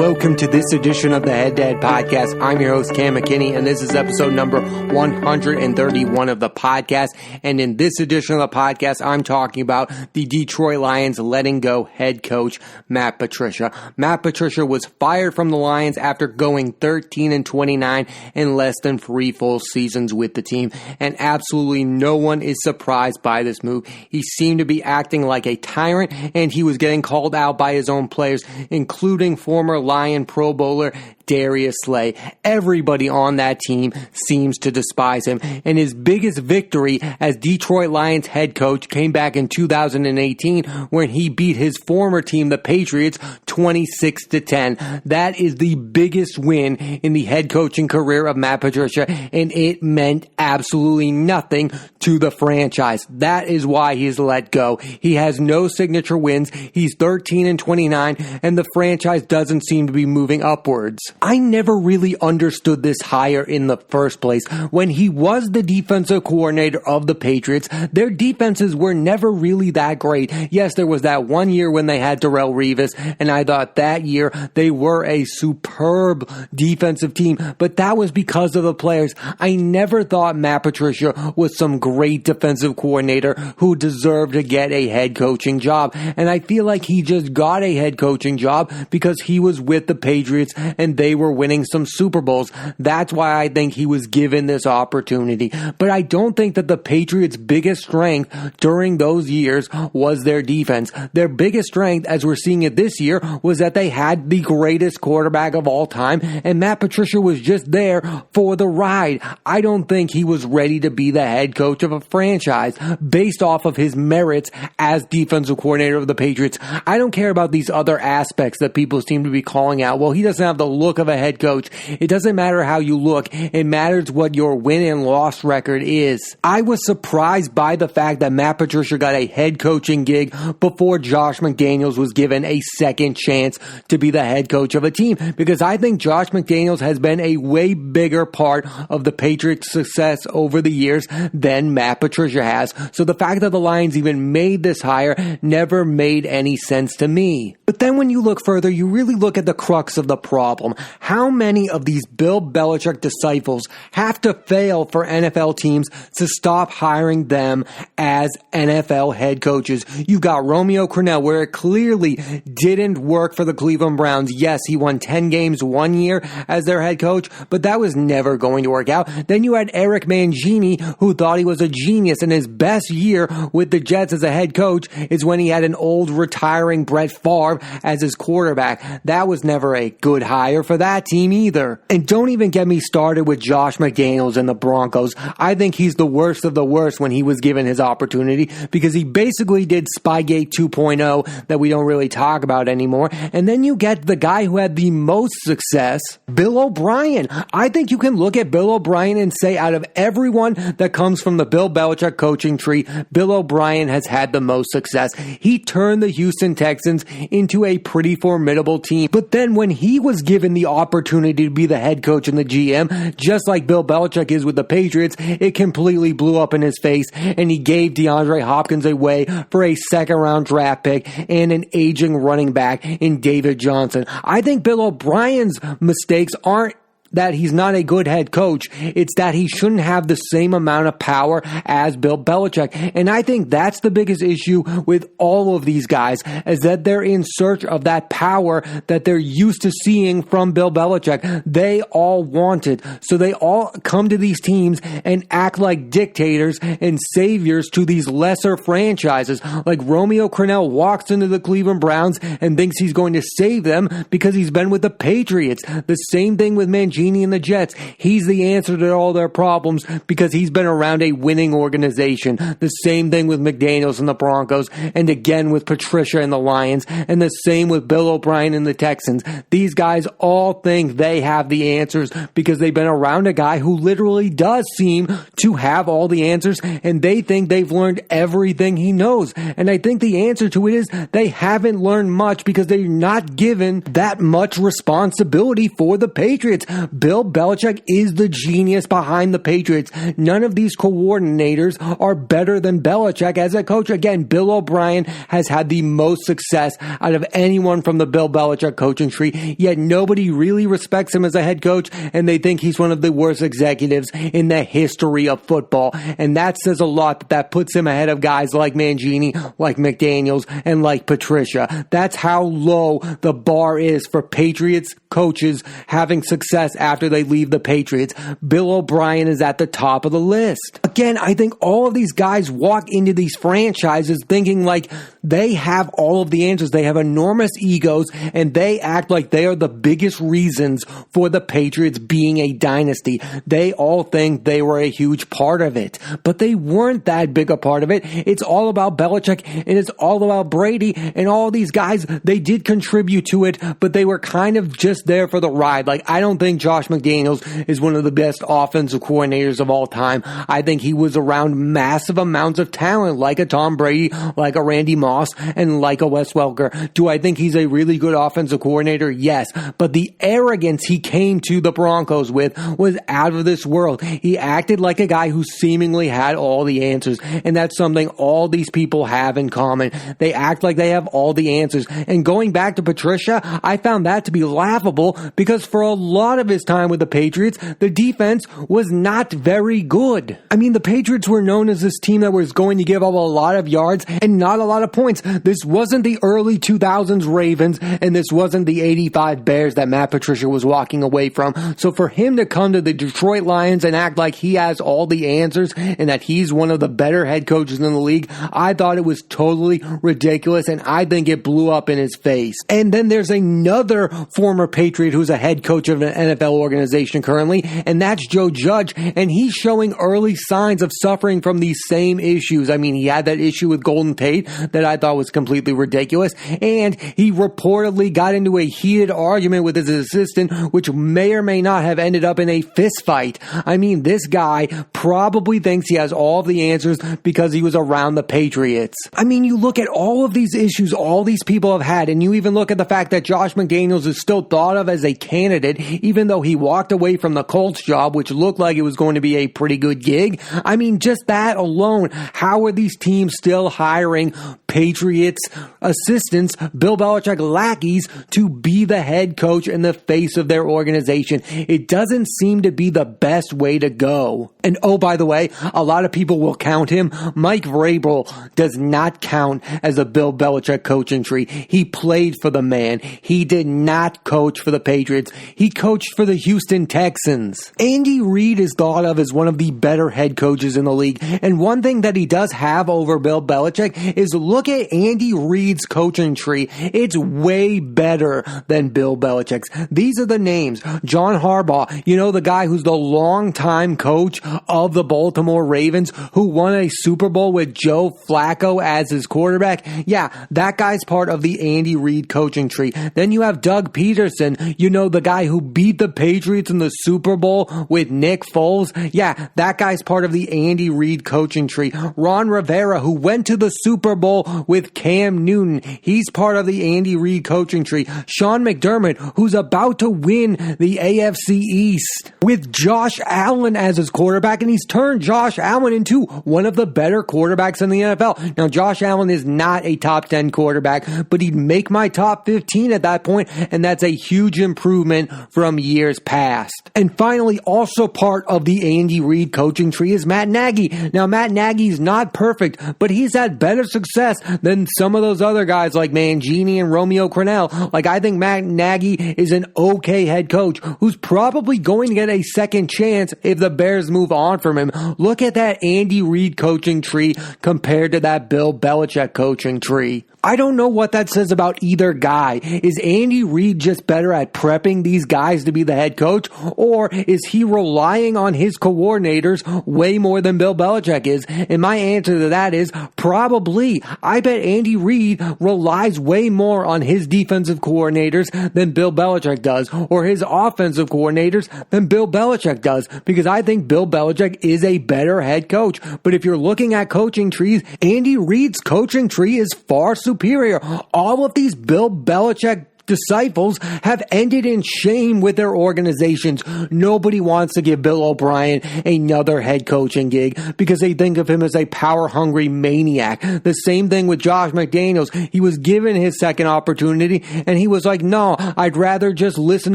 Welcome to this edition of the Head Dad Podcast. I'm your host, Cam McKinney, and this is episode number 131 of the podcast. And in this edition of the podcast, I'm talking about the Detroit Lions letting go head coach Matt Patricia. Matt Patricia was fired from the Lions after going 13-29 in less than 3 full seasons with the team. And absolutely no one is surprised by this move. He seemed to be acting like a tyrant, and he was getting called out by his own players, including former Lion Pro Bowler Darius Slay. Everybody on that team seems to despise him, and his biggest victory as Detroit Lions head coach came back in 2018 when he beat his former team, the Patriots, 26-10. That is the biggest win in the head coaching career of Matt Patricia, and it meant absolutely nothing to the franchise. That is why he is let go. He has no signature wins. He's 13-29, and the franchise doesn't seem to be moving upwards. I never really understood this hire in the first place. When he was the defensive coordinator of the Patriots, their defenses were never really that great. Yes, there was that one year when they had Darrelle Revis, and I thought that year they were a superb defensive team, but that was because of the players. I never thought Matt Patricia was some great defensive coordinator who deserved to get a head coaching job, and I feel like he just got a head coaching job because he was with the Patriots and they were winning some Super Bowls. That's why I think he was given this opportunity. But I don't think that the Patriots' biggest strength during those years was their defense. Their biggest strength, as we're seeing it this year, was that they had the greatest quarterback of all time, and Matt Patricia was just there for the ride. I don't think he was ready to be the head coach of a franchise based off of his merits as defensive coordinator of the Patriots. I don't care about these other aspects that people seem to be calling out. Well, he doesn't have the look of a head coach. It doesn't matter how you look. It matters what your win and loss record is. I was surprised by the fact that Matt Patricia got a head coaching gig before Josh McDaniels was given a second chance to be the head coach of a team, because I think Josh McDaniels has been a way bigger part of the Patriots' success over the years than Matt Patricia has. So the fact that the Lions even made this hire never made any sense to me. But then when you look further, you really look at the crux of the problem. How many of these Bill Belichick disciples have to fail for NFL teams to stop hiring them as NFL head coaches? You've got Romeo Crennel, where it clearly didn't work for the Cleveland Browns. Yes, he won 10 games one year as their head coach, but that was never going to work out. Then you had Eric Mangini, who thought he was a genius, and his best year with the Jets as a head coach is when he had an old retiring Brett Favre as his quarterback. That was never a good hire for that team either. And don't even get me started with Josh McDaniels and the Broncos. I think he's the worst of the worst when he was given his opportunity, because he basically did Spygate 2.0 that we don't really talk about anymore. And then you get the guy who had the most success, Bill O'Brien. I think you can look at Bill O'Brien and say, out of everyone that comes from the Bill Belichick coaching tree, Bill O'Brien has had the most success. He turned the Houston Texans into a pretty formidable team. But then when he was given the opportunity to be the head coach and the GM, just like Bill Belichick is with the Patriots, it completely blew up in his face, and he gave DeAndre Hopkins away for a second-round draft pick and an aging running back in David Johnson. I think Bill O'Brien's mistakes aren't that he's not a good head coach. It's that he shouldn't have the same amount of power as Bill Belichick. And I think that's the biggest issue with all of these guys, is that they're in search of that power that they're used to seeing from Bill Belichick. They all want it. So they all come to these teams and act like dictators and saviors to these lesser franchises. Like Romeo Crennel walks into the Cleveland Browns and thinks he's going to save them because he's been with the Patriots. The same thing with Mangini and the Jets. He's the answer to all their problems because he's been around a winning organization. The same thing with McDaniels and the Broncos, and again with Patricia and the Lions, and the same with Bill O'Brien and the Texans. These guys all think they have the answers because they've been around a guy who literally does seem to have all the answers, and they think they've learned everything he knows. And I think the answer to it is they haven't learned much because they're not given that much responsibility for the Patriots. Bill Belichick is the genius behind the Patriots. None of these coordinators are better than Belichick as a coach. Again, Bill O'Brien has had the most success out of anyone from the Bill Belichick coaching tree, yet nobody really respects him as a head coach, and they think he's one of the worst executives in the history of football. And that says a lot, that puts him ahead of guys like Mangini, like McDaniels, and like Patricia. That's how low the bar is for Patriots coaches having success after they leave the Patriots. Bill O'Brien is at the top of the list. Again, I think all of these guys walk into these franchises thinking like they have all of the answers. They have enormous egos, and they act like they are the biggest reasons for the Patriots being a dynasty. They all think they were a huge part of it, but they weren't that big a part of it. It's all about Belichick, and it's all about Brady, and all these guys, they did contribute to it, but they were kind of just there for the ride. Like, I don't think Josh McDaniels is one of the best offensive coordinators of all time. I think he was around massive amounts of talent, like a Tom Brady, like a Randy Moss, and like a Wes Welker. Do I think he's a really good offensive coordinator? Yes. But the arrogance he came to the Broncos with was out of this world. He acted like a guy who seemingly had all the answers, and that's something all these people have in common. They act like they have all the answers. And going back to Patricia, I found that to be laughable because for a lot of his time with the Patriots, the defense was not very good. I mean, the Patriots were known as this team that was going to give up a lot of yards and not a lot of points. This wasn't the early 2000s Ravens, and this wasn't the 85 Bears that Matt Patricia was walking away from. So for him to come to the Detroit Lions and act like he has all the answers and that he's one of the better head coaches in the league, I thought it was totally ridiculous, and I think it blew up in his face. And then there's another former Patriot who's a head coach of an NFL organization currently, and that's Joe Judge, and he's showing early signs of suffering from these same issues. I mean, he had that issue with Golden Tate that I thought was completely ridiculous, and he reportedly got into a heated argument with his assistant, which may or may not have ended up in a fist fight. I mean, this guy probably thinks he has all of the answers because he was around the Patriots. I mean, you look at all of these issues all these people have had, and you even look at the fact that Josh McDaniels is still thought of as a candidate, even though he walked away from the Colts job, which looked like it was going to be a pretty good gig. I mean, just that alone, how are these teams still hiring Patriots assistants, Bill Belichick lackeys, to be the head coach and the face of their organization? It doesn't seem to be the best way to go. And oh, by the way, a lot of people will count him. Mike Vrabel does not count as a Bill Belichick coaching tree. He played for the man. He did not coach for the Patriots. He coached for the Houston Texans. Andy Reid is thought of as one of the better head coaches in the league. And one thing that he does have over Bill Belichick is look at Andy Reid's coaching tree. It's way better than Bill Belichick's. These are the names. John Harbaugh, you know, the guy who's the longtime coach of the Baltimore Ravens, who won a Super Bowl with Joe Flacco as his quarterback. Yeah, that guy's part of the Andy Reid coaching tree. Then you have Doug Peterson, you know, the guy who beat the Patriots in the Super Bowl with Nick Foles. Yeah, that guy's part of the Andy Reid coaching tree. Ron Rivera, who went to the Super Bowl with Cam Newton, he's part of the Andy Reid coaching tree. Sean McDermott, who's about to win the AFC East with Josh Allen as his quarterback, and he's turned Josh Allen into one of the better quarterbacks in the NFL. Now, Josh Allen is not a top 10 quarterback, but he'd make my top 15 at that point, and that's a huge improvement from years past. And finally, also part of the Andy Reid coaching tree is Matt Nagy. Now, Matt Nagy's not perfect, but he's had better success than some of those other guys like Mangini and Romeo Crennel. Like, I think Matt Nagy is an okay head coach who's probably going to get a second chance if the Bears move on from him. Look at that Andy Reid coaching tree compared to that Bill Belichick coaching tree. I don't know what that says about either guy. Is Andy Reid just better at prepping these guys to be the head coach, or is he relying on his coordinators way more than Bill Belichick is? And my answer to that is probably. I bet Andy Reid relies way more on his defensive coordinators than Bill Belichick does, or his offensive coordinators than Bill Belichick does, because I think Bill Belichick is a better head coach. But if you're looking at coaching trees, Andy Reid's coaching tree is far superior. All of these Bill Belichick disciples have ended in shame with their organizations. Nobody wants to give Bill O'Brien another head coaching gig because they think of him as a power-hungry maniac. The same thing with Josh McDaniels. He was given his second opportunity, and he was like, no, I'd rather just listen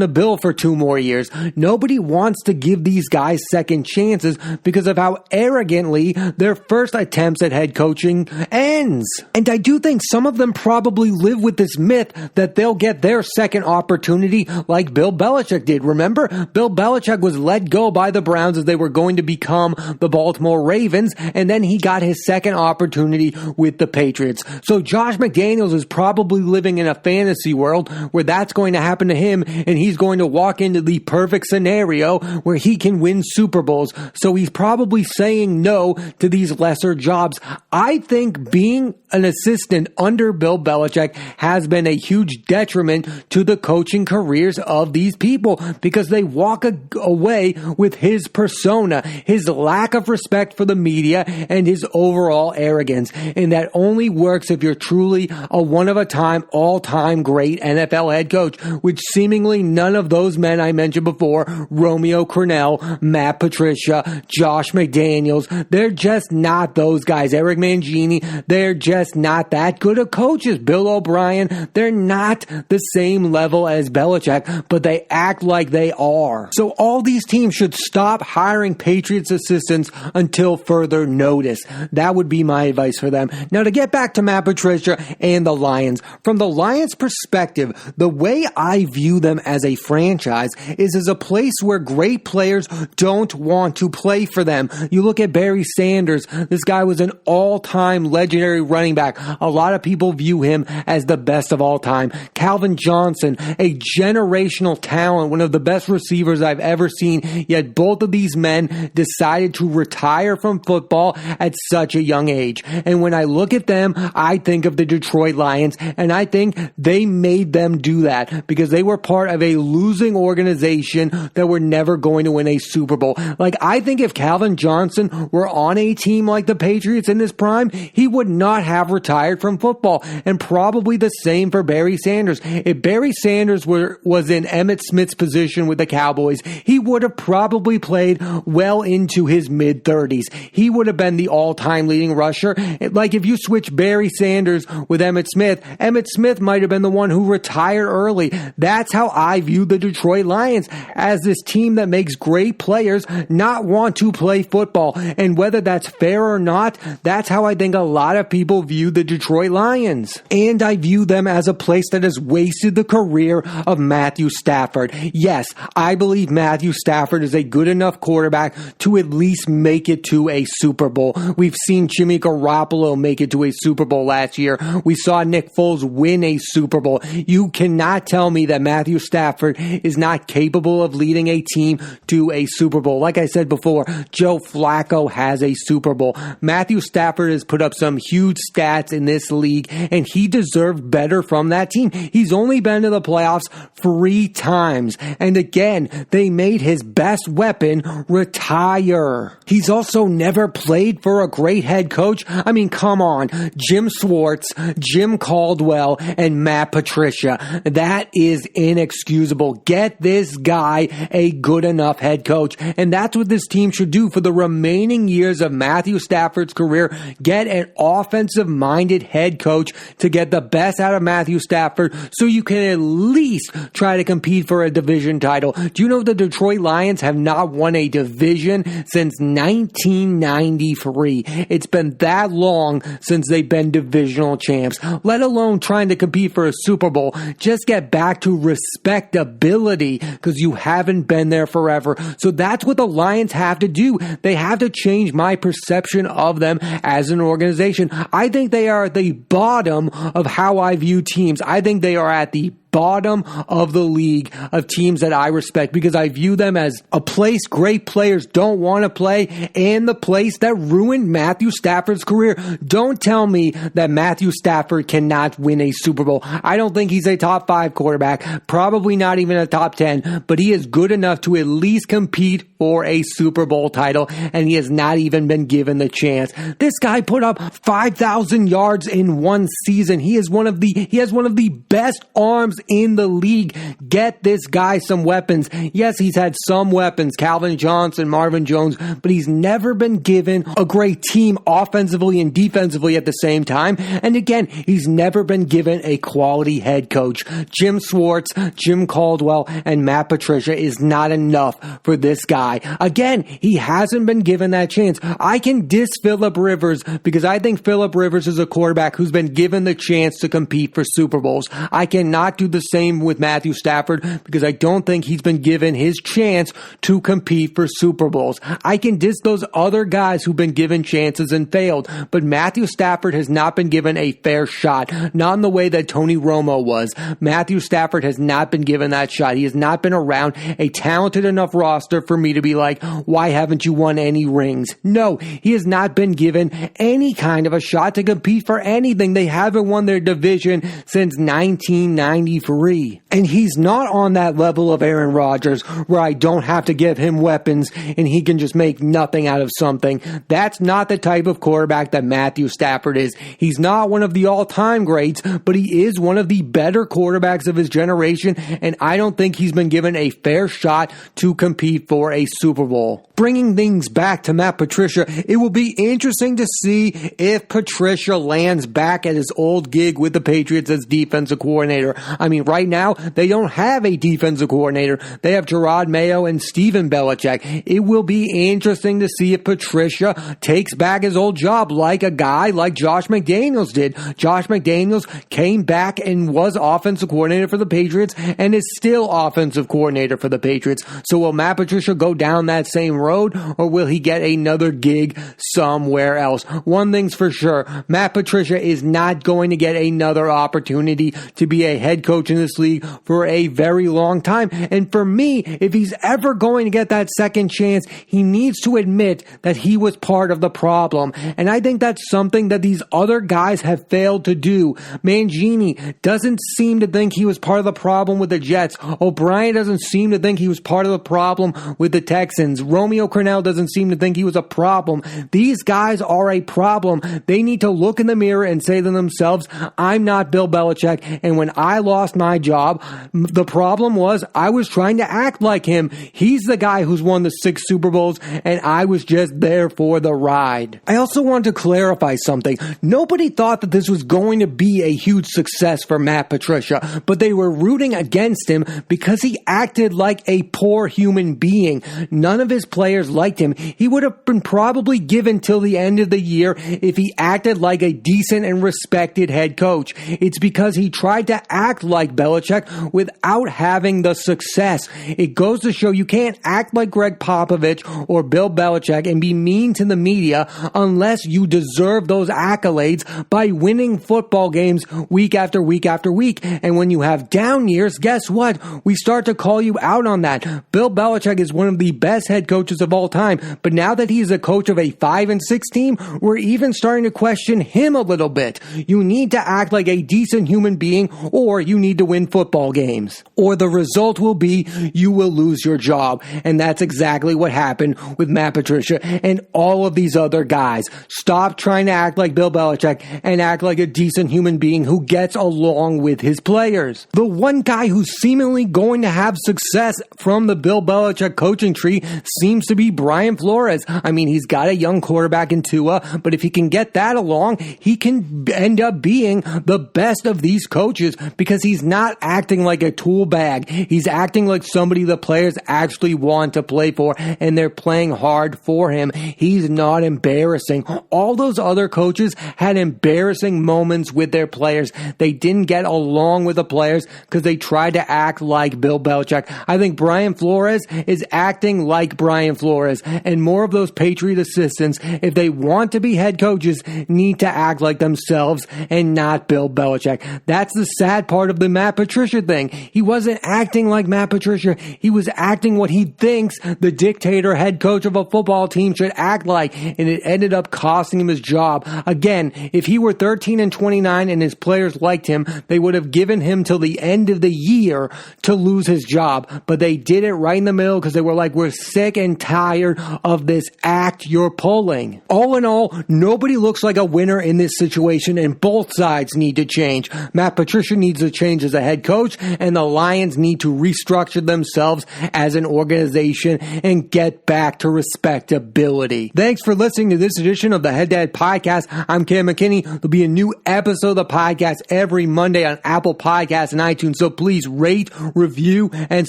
to Bill for 2 more years. Nobody wants to give these guys second chances because of how arrogantly their first attempts at head coaching ends. And I do think some of them probably live with this myth that they'll get their second opportunity like Bill Belichick did. Remember, Bill Belichick was let go by the Browns as they were going to become the Baltimore Ravens, and then he got his second opportunity with the Patriots. So Josh McDaniels is probably living in a fantasy world where that's going to happen to him, and he's going to walk into the perfect scenario where he can win Super Bowls. So he's probably saying no to these lesser jobs. I think being an assistant under Bill Belichick has been a huge detriment to the coaching careers of these people because they walk away with his persona, his lack of respect for the media, and his overall arrogance. And that only works if you're truly a one-of-a-time, all-time great NFL head coach, which seemingly none of those men I mentioned before, Romeo Crennel, Matt Patricia, Josh McDaniels, they're just not those guys. Eric Mangini, they're just not that good of coaches. Bill O'Brien, they're not the same level as Belichick, but they act like they are. So all these teams should stop hiring Patriots assistants until further notice. That would be my advice for them. Now, to get back to Matt Patricia and the Lions, from the Lions' perspective, the way I view them as a franchise is as a place where great players don't want to play for them. You look at Barry Sanders. This guy was an all-time legendary running back. A lot of people view him as the best of all time. Calvin Johnson, a generational talent, one of the best receivers I've ever seen, yet both of these men decided to retire from football at such a young age. And when I look at them, I think of the Detroit Lions, and I think they made them do that because they were part of a losing organization that were never going to win a Super Bowl. Like, I think if Calvin Johnson were on a team like the Patriots in his prime, he would not have retired from football, and probably the same for Barry Sanders. If Barry Sanders was in Emmitt Smith's position with the Cowboys, he would have probably played well into his mid-30s. He would have been the all-time leading rusher. Like, if you switch Barry Sanders with Emmitt Smith might have been the one who retired early. That's how I view the Detroit Lions, as this team that makes great players not want to play football. And whether that's fair or not, that's how I think a lot of people view the Detroit Lions. And I view them as a place that has wasted the career of Matthew Stafford. Yes, I believe Matthew Stafford is a good enough quarterback to at least make it to a Super Bowl. We've seen Jimmy Garoppolo make it to a Super Bowl last year. We saw Nick Foles win a Super Bowl. You cannot tell me that Matthew Stafford is not capable of leading a team to a Super Bowl. Like I said before, Joe Flacco has a Super Bowl. Matthew Stafford has put up some huge stats in this league, and he deserved better from that team. He's only been to the playoffs 3 times, and again, they made his best weapon retire. He's also never played for a great head coach. I mean, come on. Jim Schwartz, Jim Caldwell, and Matt Patricia. That is inexcusable. Get this guy a good enough head coach, and that's what this team should do for the remaining years of Matthew Stafford's career. Get an offensive-minded head coach to get the best out of Matthew Stafford so you can at least try to compete for a division title. Do you know the Detroit Lions have not won a division since 1993? It's been that long since they've been divisional champs, let alone trying to compete for a Super Bowl. Just get back to respectability because you haven't been there forever. So that's what the Lions have to do. They have to change my perception of them as an organization. I think they are at the bottom of how I view teams. I think they are at the bottom of the league of teams that I respect because I view them as a place great players don't want to play and the place that ruined Matthew Stafford's career. Don't tell me that Matthew Stafford cannot win a Super Bowl. I don't think he's a top 5 quarterback, probably not even a top 10, but he is good enough to at least compete for a Super Bowl title, and he has not even been given the chance. This guy put up 5,000 yards in one season. He has one of the best arms in the league. Get this guy some weapons. Yes, he's had some weapons, Calvin Johnson, Marvin Jones, but he's never been given a great team offensively and defensively at the same time. And again, he's never been given a quality head coach. Jim Schwartz, Jim Caldwell, and Matt Patricia is not enough for this guy. Again, he hasn't been given that chance. I can diss Phillip Rivers because I think Phillip Rivers is a quarterback who's been given the chance to compete for Super Bowls. I cannot do the same with Matthew Stafford because I don't think he's been given his chance to compete for Super Bowls. I can diss those other guys who've been given chances and failed, but Matthew Stafford has not been given a fair shot, not in the way that Tony Romo was. Matthew Stafford has not been given that shot. He has not been around a talented enough roster for me to be like, why haven't you won any rings? No, he has not been given any kind of a shot to compete for anything. They haven't won their division since 1993. And he's not on that level of Aaron Rodgers where I don't have to give him weapons and he can just make nothing out of something. That's not the type of quarterback that Matthew Stafford is. He's not one of the all-time greats, but he is one of the better quarterbacks of his generation, and I don't think he's been given a fair shot to compete for a Super Bowl. Bringing things back to Matt Patricia, it will be interesting to see if Patricia lands back at his old gig with the Patriots as defensive coordinator. I mean, right now, they don't have a defensive coordinator. They have Gerard Mayo and Steven Belichick. It will be interesting to see if Patricia takes back his old job like a guy like Josh McDaniels did. Josh McDaniels came back and was offensive coordinator for the Patriots and is still offensive coordinator for the Patriots. So will Matt Patricia go down that same road, or will he get another gig somewhere else? One thing's for sure, Matt Patricia is not going to get another opportunity to be a head coach in this league for a very long time. And for me, if he's ever going to get that second chance, he needs to admit that he was part of the problem. And I think that's something that these other guys have failed to do. Mangini doesn't seem to think he was part of the problem with the Jets. O'Brien doesn't seem to think he was part of the problem with the Texans. Romeo Crennel doesn't seem to think he was a problem. These guys are a problem. They need to look in the mirror and say to themselves, I'm not Bill Belichick, and when I lost my job, the problem was I was trying to act like him. He's the guy who's won the 6 Super Bowls, and I was just there for the ride. I also want to clarify something. Nobody thought that this was going to be a huge success for Matt Patricia, but they were rooting against him because he acted like a poor human being. None of his players liked him. He would have been probably given till the end of the year if he acted like a decent and respected head coach. It's because he tried to act like Belichick without having the success. It goes to show you can't act like Greg Popovich or Bill Belichick and be mean to the media unless you deserve those accolades by winning football games week after week after week. And when you have down years, guess what? We start to call you out on that. Bill Belichick is one of the best head coaches of all time, but now that he's a coach of a 5-6 team, we're even starting to question him a little bit. You need to act like a decent human being, or you need to win football games, or the result will be you will lose your job. And that's exactly what happened with Matt Patricia and all of these other guys. Stop trying to act like Bill Belichick and act like a decent human being who gets along with his players. The one guy who's seemingly going to have success from the Bill Belichick coaching tree seems to be Brian Flores. I mean, he's got a young quarterback in Tua, but if he can get that along, he can end up being the best of these coaches because he's not acting like a tool bag. He's acting like somebody the players actually want to play for, and they're playing hard for him. He's not embarrassing. All those other coaches had embarrassing moments with their players. They didn't get along with the players because they tried to act like Bill Belichick. I think Brian Flores is acting like Brian Flores, and more of those Patriot assistants, if they want to be head coaches, need to act like themselves and not Bill Belichick. That's the sad part of the Matt Patricia thing. He wasn't acting like Matt Patricia. He was acting what he thinks the dictator head coach of a football team should act like, and it ended up costing him his job. Again, if he were 13-29 and his players liked him, they would have given him till the end of the year to lose his job, but they did it right in the middle because they were like, like we're sick and tired of this act you're pulling. All in all, nobody looks like a winner in this situation, and both sides need to change. Matt Patricia needs to change as a head coach, and the Lions need to restructure themselves as an organization and get back to respectability. Thanks for listening to this edition of the Head Dad Podcast. I'm Cam McKinney. There'll be a new episode of the podcast every Monday on Apple Podcasts and iTunes, so please rate, review, and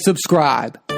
subscribe.